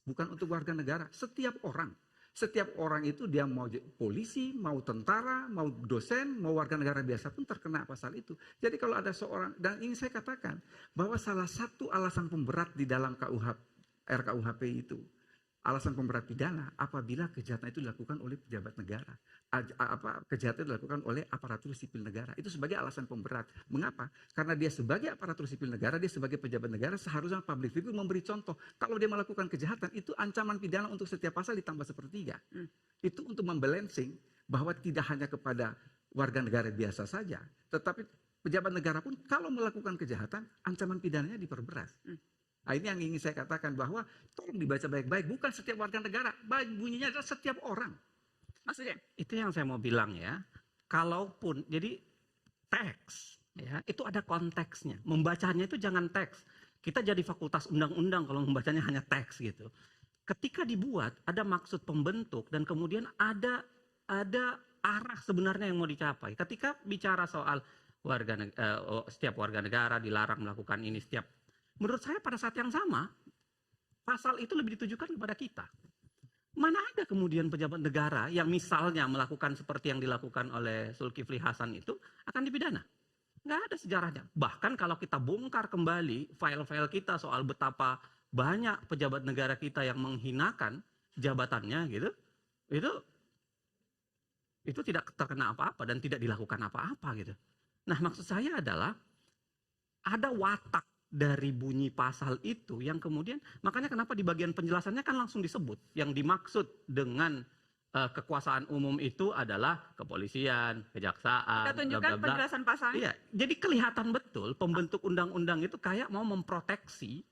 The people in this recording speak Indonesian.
bukan untuk warga negara. Setiap orang itu dia mau polisi, mau tentara, mau dosen, mau warga negara biasa pun terkena pasal itu. Jadi kalau ada seorang, dan ini saya katakan bahwa salah satu alasan pemberat di dalam RKUHP itu, alasan pemberat pidana apabila kejahatan itu dilakukan oleh pejabat negara, kejahatan dilakukan oleh aparatur sipil negara, itu sebagai alasan pemberat. Mengapa? Karena dia sebagai aparatur sipil negara, dia sebagai pejabat negara, seharusnya public figure memberi contoh. Kalau dia melakukan kejahatan, itu ancaman pidana untuk setiap pasal ditambah sepertiga. Itu untuk membalancing bahwa tidak hanya kepada warga negara biasa saja, tetapi pejabat negara pun kalau melakukan kejahatan, ancaman pidananya diperberat. Nah, ini yang ingin saya katakan bahwa tolong dibaca baik-baik, bukan setiap warga negara, bunyinya adalah setiap orang. Maksudnya? Itu yang saya mau bilang ya, kalaupun, jadi teks, ya, itu ada konteksnya, membacanya itu jangan teks. Kita jadi fakultas undang-undang kalau membacanya hanya teks gitu. Ketika dibuat, ada maksud pembentuk dan kemudian ada arah sebenarnya yang mau dicapai. Ketika bicara soal setiap warga negara dilarang melakukan ini, menurut saya pada saat yang sama, pasal itu lebih ditujukan kepada kita. Mana ada kemudian pejabat negara yang misalnya melakukan seperti yang dilakukan oleh Zulkifli Hasan itu akan dipidana? Nggak ada sejarahnya. Bahkan kalau kita bongkar kembali file-file kita soal betapa banyak pejabat negara kita yang menghinakan jabatannya gitu, itu tidak terkena apa-apa dan tidak dilakukan apa-apa gitu. Nah, maksud saya adalah ada watak dari bunyi pasal itu yang kemudian, makanya kenapa di bagian penjelasannya kan langsung disebut yang dimaksud dengan kekuasaan umum itu adalah kepolisian, kejaksaan. Kita tunjukkan penjelasan pasalnya. Iya, jadi kelihatan betul pembentuk undang-undang itu kayak mau memproteksi